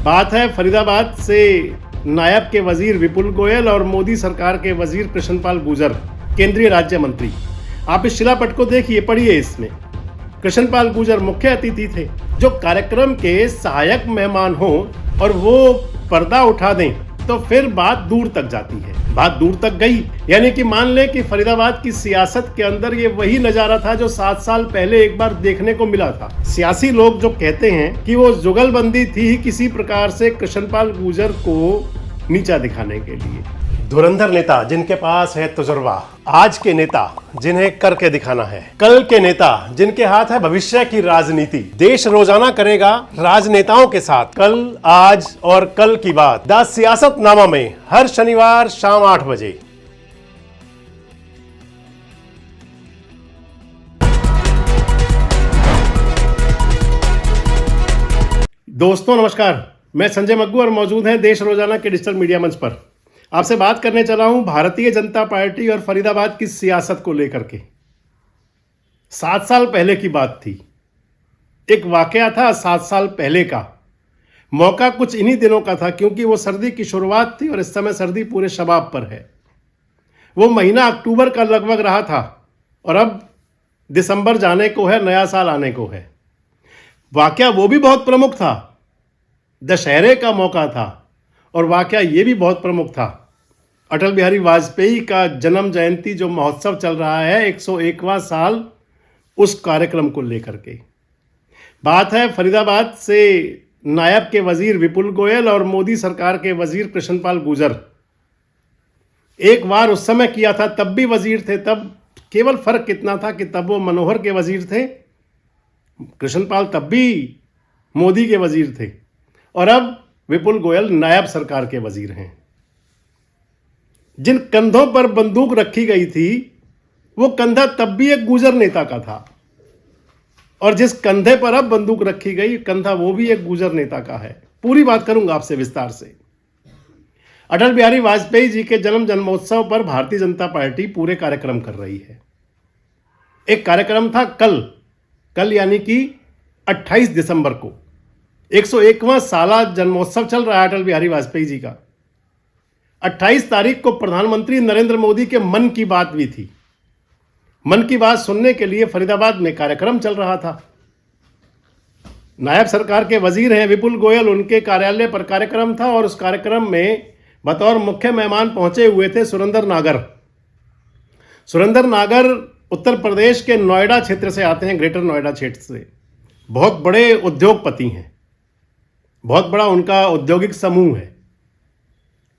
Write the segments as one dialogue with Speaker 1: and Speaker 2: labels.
Speaker 1: बात है फरीदाबाद से नायब के वजीर विपुल गोयल और मोदी सरकार के वजीर कृष्णपाल गुर्जर, केंद्रीय राज्य मंत्री। आप इस शिलापट को देखिए, पढ़िए। इसमें कृष्णपाल गुर्जर मुख्य अतिथि थे। जो कार्यक्रम के सहायक मेहमान हों और वो पर्दा उठा दें तो फिर बात दूर तक जाती है। बात दूर तक गई, यानी कि मान ले कि फरीदाबाद की सियासत के अंदर ये वही नजारा था जो 7 साल पहले एक बार देखने को मिला था। सियासी लोग जो कहते हैं कि वो जुगलबंदी थी ही किसी प्रकार से कृष्णपाल गुर्जर को नीचा दिखाने के लिए। धुरंधर नेता जिनके पास है तजुर्बा, आज के नेता जिन्हें करके दिखाना है, कल के नेता जिनके हाथ है भविष्य की राजनीति। देश रोजाना करेगा राजनेताओं के साथ कल, आज और कल की बात। द सियासतनामा में हर शनिवार शाम 8 बजे। दोस्तों नमस्कार, मैं संजय मग्गू और मौजूद हैं देश रोजाना के डिजिटल मीडिया मंच पर। आपसे बात करने चला हूं भारतीय जनता पार्टी और फरीदाबाद की सियासत को लेकर के। 7 साल पहले की बात थी। एक वाकया था 7 साल पहले का। मौका कुछ इन्हीं दिनों का था क्योंकि वो सर्दी की शुरुआत थी और इस समय सर्दी पूरे शबाब पर है। वो महीना अक्टूबर का लगभग रहा था और अब दिसंबर जाने को है, नया साल आने को है। वाकया वो भी बहुत प्रमुख था, दशहरे का मौका था। और वाकया ये भी बहुत प्रमुख था, अटल बिहारी वाजपेयी का जन्म जयंती जो महोत्सव चल रहा है, 101वां साल, उस कार्यक्रम को लेकर के। बात है फरीदाबाद से नायब के वजीर विपुल गोयल और मोदी सरकार के वजीर कृष्णपाल गुर्जर। एक बार उस समय किया था, तब भी वजीर थे। तब केवल फर्क कितना था कि तब वो मनोहर के वजीर थे, कृष्णपाल तब भी मोदी के वजीर थे, और अब विपुल गोयल नायब सरकार के वजीर हैं। जिन कंधों पर बंदूक रखी गई थी वो कंधा तब भी एक गुर्जर नेता का था, और जिस कंधे पर अब बंदूक रखी गई कंधा वो भी एक गुर्जर नेता का है। पूरी बात करूंगा आपसे विस्तार से। अटल बिहारी वाजपेयी जी के जन्मोत्सव पर भारतीय जनता पार्टी पूरे कार्यक्रम कर रही है। एक कार्यक्रम था कल यानी कि 28 दिसंबर को, 101वां साला जन्मोत्सव चल रहा है अटल बिहारी वाजपेयी जी का। 28 तारीख को प्रधानमंत्री नरेंद्र मोदी के मन की बात भी थी। मन की बात सुनने के लिए फरीदाबाद में कार्यक्रम चल रहा था। नायब सरकार के वजीर हैं विपुल गोयल, उनके कार्यालय पर कार्यक्रम था और उस कार्यक्रम में बतौर मुख्य मेहमान पहुंचे हुए थे सुरेंद्र नागर। सुरेंद्र नागर उत्तर प्रदेश के नोएडा क्षेत्र से आते हैं, ग्रेटर नोएडा क्षेत्र से। बहुत बड़े उद्योगपति हैं, बहुत बड़ा उनका औद्योगिक समूह है।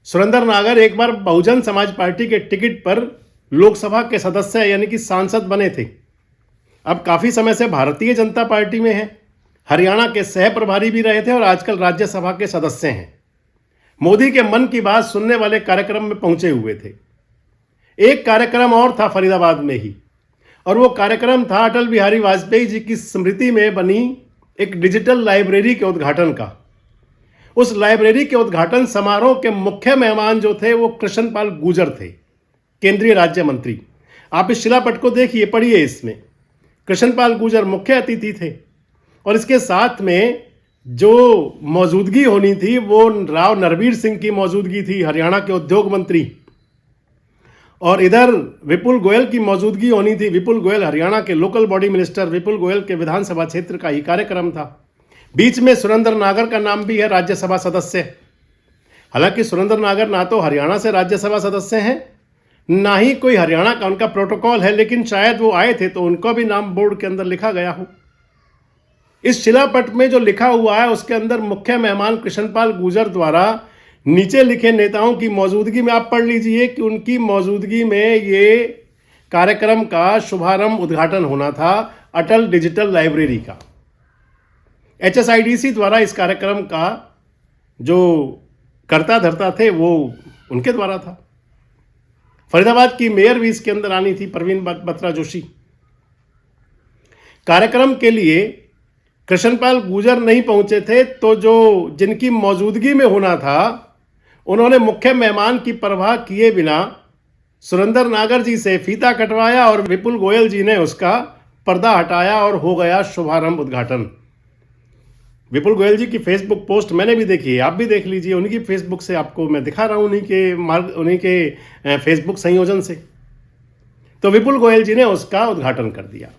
Speaker 1: सुरेंद्र नागर एक बार बहुजन समाज पार्टी के टिकट पर लोकसभा के सदस्य यानी कि सांसद बने थे। अब काफी समय से भारतीय जनता पार्टी में हैं, हरियाणा के सह प्रभारी भी रहे थे और आजकल राज्यसभा के सदस्य हैं। मोदी के मन की बात सुनने वाले कार्यक्रम में पहुंचे हुए थे। एक कार्यक्रम और था फरीदाबाद में ही, और वो कार्यक्रम था अटल बिहारी वाजपेयी जी की स्मृति में बनी एक डिजिटल लाइब्रेरी के उद्घाटन का। उस लाइब्रेरी के उद्घाटन समारोह के मुख्य मेहमान जो थे वो कृष्णपाल गुर्जर थे, केंद्रीय राज्य मंत्री। आप इस शिलापट को देखिए, पढ़िए। इसमें कृष्णपाल गुर्जर मुख्य अतिथि थे और इसके साथ में जो मौजूदगी होनी थी वो राव नरवीर सिंह की मौजूदगी थी, हरियाणा के उद्योग मंत्री, और इधर विपुल गोयल की मौजूदगी होनी थी। विपुल गोयल हरियाणा के लोकल बॉडी मिनिस्टर, विपुल गोयल के विधानसभा क्षेत्र का ही कार्यक्रम था। बीच में सुरेंद्र नागर का नाम भी है, राज्यसभा सदस्य। हालांकि सुरेंद्र नागर ना तो हरियाणा से राज्यसभा सदस्य हैं, ना ही कोई हरियाणा का उनका प्रोटोकॉल है, लेकिन शायद वो आए थे तो उनका भी नाम बोर्ड के अंदर लिखा गया हो। इस शिलापट में जो लिखा हुआ है उसके अंदर मुख्य मेहमान कृष्णपाल गुर्जर द्वारा नीचे लिखे नेताओं की मौजूदगी में, आप पढ़ लीजिए कि उनकी मौजूदगी में ये कार्यक्रम का शुभारंभ, उद्घाटन होना था अटल डिजिटल लाइब्रेरी का। HSIDC द्वारा इस कार्यक्रम का जो कर्ता धर्ता थे वो उनके द्वारा था। फरीदाबाद की मेयर भी इसके अंदर आनी थी, परवीन बत्रा जोशी। कार्यक्रम के लिए कृष्णपाल गुर्जर नहीं पहुंचे थे, तो जो जिनकी मौजूदगी में होना था उन्होंने मुख्य मेहमान की परवाह किए बिना सुरेंद्र नागर जी से फीता कटवाया और विपुल गोयल जी ने उसका पर्दा हटाया और हो गया शुभारंभ, उद्घाटन। विपुल गोयल जी की फेसबुक पोस्ट मैंने भी देखी है, आप भी देख लीजिए, उन्हीं की फेसबुक से आपको मैं दिखा रहा हूँ, उन्हीं के फेसबुक संयोजन से। तो विपुल गोयल जी ने उसका उद्घाटन कर दिया।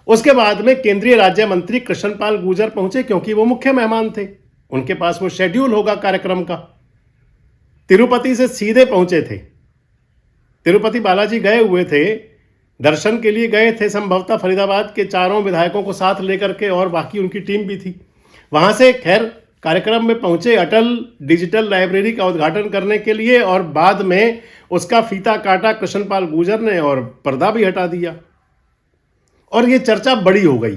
Speaker 1: उसके बाद में केंद्रीय राज्य मंत्री कृष्णपाल गुर्जर पहुंचे, क्योंकि वो मुख्य मेहमान थे, उनके पास वो शेड्यूल होगा कार्यक्रम का। तिरुपति से सीधे पहुंचे थे, तिरुपति बालाजी गए हुए थे, दर्शन के लिए गए थे, संभवतः फरीदाबाद के चारों विधायकों को साथ लेकर के, और बाकी उनकी टीम भी थी। वहां से खैर कार्यक्रम में पहुंचे अटल डिजिटल लाइब्रेरी का उद्घाटन करने के लिए, और बाद में उसका फीता काटा कृष्णपाल गुर्जर ने और पर्दा भी हटा दिया, और ये चर्चा बड़ी हो गई।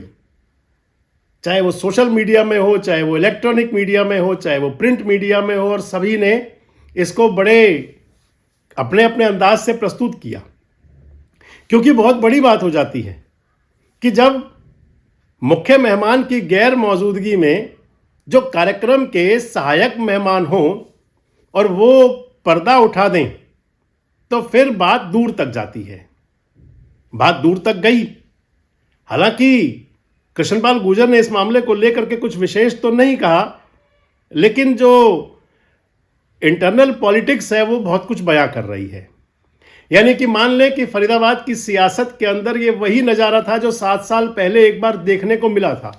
Speaker 1: चाहे वो सोशल मीडिया में हो, चाहे वो इलेक्ट्रॉनिक मीडिया में हो, चाहे वो प्रिंट मीडिया में हो, और सभी ने इसको बड़े अपने अपने अंदाज से प्रस्तुत किया। क्योंकि बहुत बड़ी बात हो जाती है कि जब मुख्य मेहमान की गैर मौजूदगी में जो कार्यक्रम के सहायक मेहमान हों और वो पर्दा उठा दें, तो फिर बात दूर तक जाती है। बात दूर तक गई। हालांकि कृष्णपाल गुर्जर ने इस मामले को लेकर के कुछ विशेष तो नहीं कहा, लेकिन जो इंटरनल पॉलिटिक्स है वो बहुत कुछ बयां कर रही है। यानी कि मान लें कि फरीदाबाद की सियासत के अंदर ये वही नज़ारा था जो 7 साल पहले एक बार देखने को मिला था।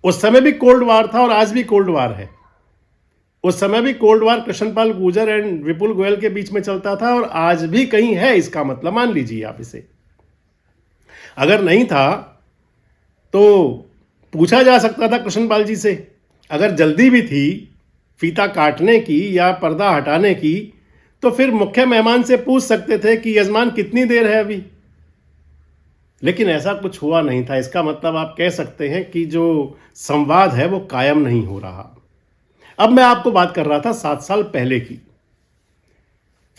Speaker 1: उस समय भी कोल्ड वार था और आज भी कोल्ड वार है। उस समय भी cold war Krishanpal Gurjar and Vipul Goyal के बीच में चलता था, और आज भी कहीं है, इसका मतलब मान लीजिए आप इसे। अगर नहीं था तो पूछा जा सकता था कृष्णपाल जी से, अगर जल्दी भी थी फीता काटने की या पर्दा हटाने की, तो फिर मुख्य मेहमान से पूछ सकते थे कि यजमान कितनी देर है अभी। लेकिन ऐसा कुछ हुआ नहीं था। इसका मतलब आप कह सकते हैं कि जो संवाद है वो कायम नहीं हो रहा। अब मैं आपको बात कर रहा था 7 साल पहले की।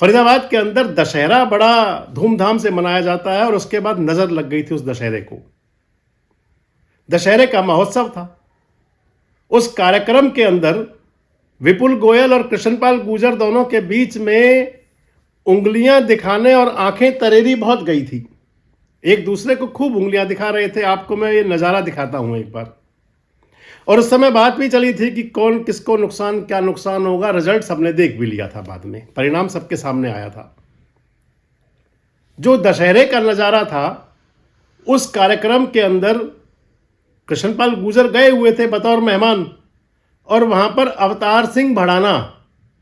Speaker 1: फरीदाबाद के अंदर दशहरा बड़ा धूमधाम से मनाया जाता है, और उसके बाद नजर लग गई थी उस दशहरे को। दशहरे का महोत्सव था। उस कार्यक्रम के अंदर विपुल गोयल और कृष्णपाल गुर्जर दोनों के बीच में उंगलियां दिखाने और आंखें तरेरी बहुत गई थी। एक दूसरे को खूब उंगलियां दिखा रहे थे। आपको मैं ये नज़ारा दिखाता हूं एक बार। और उस समय बात भी चली थी कि कौन किसको नुकसान, क्या नुकसान होगा। रिजल्ट सबने देख भी लिया था, बाद में परिणाम सबके सामने आया था। जो दशहरे का नज़ारा था, उस कार्यक्रम के अंदर कृष्णपाल गुर्जर गए हुए थे बतौर मेहमान, और वहां पर अवतार सिंह भड़ाना,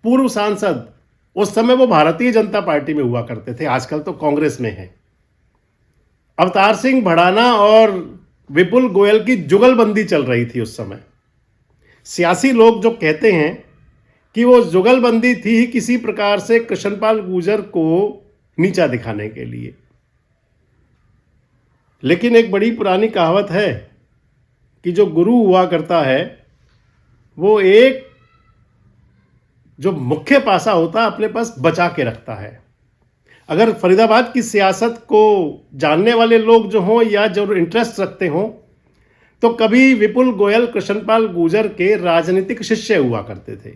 Speaker 1: पूर्व सांसद, उस समय वो भारतीय जनता पार्टी में हुआ करते थे, आजकल तो कांग्रेस में है। अवतार सिंह भड़ाना और विपुल गोयल की जुगलबंदी चल रही थी उस समय। सियासी लोग जो कहते हैं कि वो जुगलबंदी थी किसी प्रकार से कृष्णपाल गुर्जर को नीचा दिखाने के लिए। लेकिन एक बड़ी पुरानी कहावत है कि जो गुरु हुआ करता है वो एक जो मुख्य पासा होता है अपने पास बचा के रखता है। अगर फरीदाबाद की सियासत को जानने वाले लोग जो हों या जो इंटरेस्ट रखते हों, तो कभी विपुल गोयल कृष्णपाल गुर्जर के राजनीतिक शिष्य हुआ करते थे।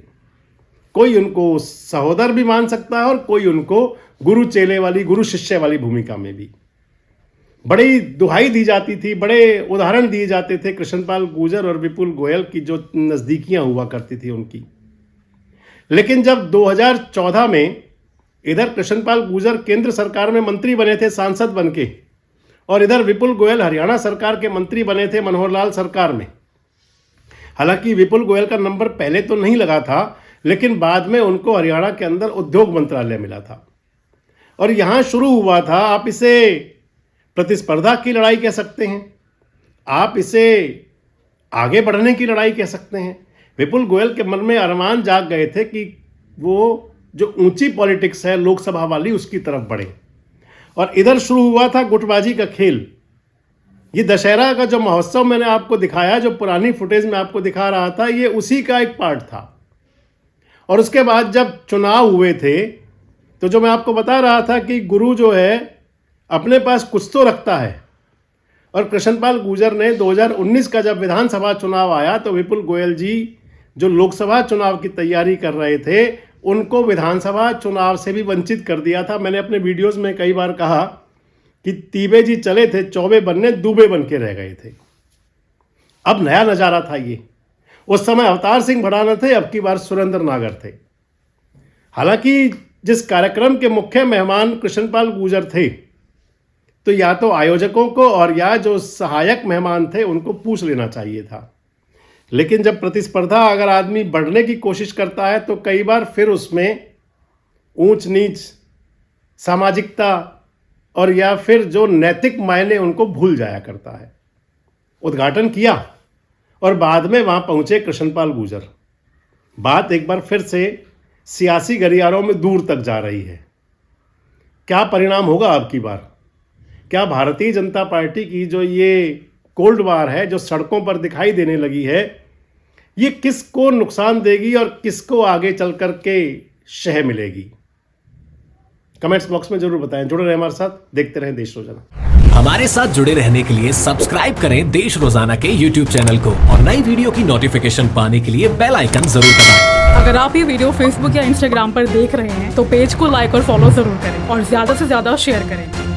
Speaker 1: कोई उनको सहोदर भी मान सकता है और कोई उनको गुरु चेले वाली, गुरु शिष्य वाली भूमिका में भी। बड़ी दुहाई दी जाती थी, बड़े उदाहरण दिए जाते थे कृष्णपाल गुर्जर और विपुल गोयल की जो नज़दीकियां हुआ करती थी उनकी। लेकिन जब 2014 में इधर कृष्णपाल गुर्जर केंद्र सरकार में मंत्री बने थे सांसद बनके, और इधर विपुल गोयल हरियाणा सरकार के मंत्री बने थे मनोहर लाल सरकार में। हालांकि विपुल गोयल का नंबर पहले तो नहीं लगा था, लेकिन बाद में उनको हरियाणा के अंदर उद्योग मंत्रालय मिला था, और यहां शुरू हुआ था, आप इसे प्रतिस्पर्धा की लड़ाई कह सकते हैं, आप इसे आगे बढ़ने की लड़ाई कह सकते हैं। विपुल गोयल के मन में अरमान जाग गए थे कि वो जो ऊंची पॉलिटिक्स है लोकसभा वाली, उसकी तरफ बढ़े। और इधर शुरू हुआ था गुटबाजी का खेल। ये दशहरा का जो महोत्सव मैंने आपको दिखाया, जो पुरानी फुटेज में आपको दिखा रहा था, ये उसी का एक पार्ट था। और उसके बाद जब चुनाव हुए थे, तो जो मैं आपको बता रहा था कि गुरु जो है अपने पास कुछ तो रखता है, और कृष्णपाल गुर्जर ने 2019 का जब विधानसभा चुनाव आया तो विपुल गोयल जी जो लोकसभा चुनाव की तैयारी कर रहे थे, उनको विधानसभा चुनाव से भी वंचित कर दिया था। मैंने अपने वीडियोस में कई बार कहा कि तीबे जी चले थे चौबे बनने, दूबे बन के रह गए थे। अब नया नज़ारा था ये। उस समय अवतार सिंह भड़ाना थे, अब की बार सुरेंद्र नागर थे। हालांकि जिस कार्यक्रम के मुख्य मेहमान कृष्णपाल गुर्जर थे, तो या तो आयोजकों को और या जो सहायक मेहमान थे उनको पूछ लेना चाहिए था। लेकिन जब प्रतिस्पर्धा अगर आदमी बढ़ने की कोशिश करता है तो कई बार फिर उसमें ऊंच नीच, सामाजिकता और या फिर जो नैतिक मायने उनको भूल जाया करता है। उद्घाटन किया और बाद में वहाँ पहुँचे कृष्णपाल गुर्जर। बात एक बार फिर से सियासी गलियारों में दूर तक जा रही है। क्या परिणाम होगा अब की बार? क्या भारतीय जनता पार्टी की जो ये कोल्ड वार है, जो सड़कों पर दिखाई देने लगी है, ये किसको नुकसान देगी और किसको आगे चल कर के शह मिलेगी? कमेंट्स बॉक्स में जरूर बताएं। जुड़े रहें हमारे साथ, देखते रहें देश रोजाना।
Speaker 2: हमारे साथ जुड़े रहने के लिए सब्सक्राइब करें देश रोजाना के YouTube चैनल को और नई वीडियो की नोटिफिकेशन पाने के लिए बेल आइकन जरूर दबाएं।
Speaker 3: अगर आप ये वीडियो Facebook या Instagram पर देख रहे हैं तो पेज को लाइक और फॉलो जरूर करें और ज्यादा से ज्यादा शेयर करें।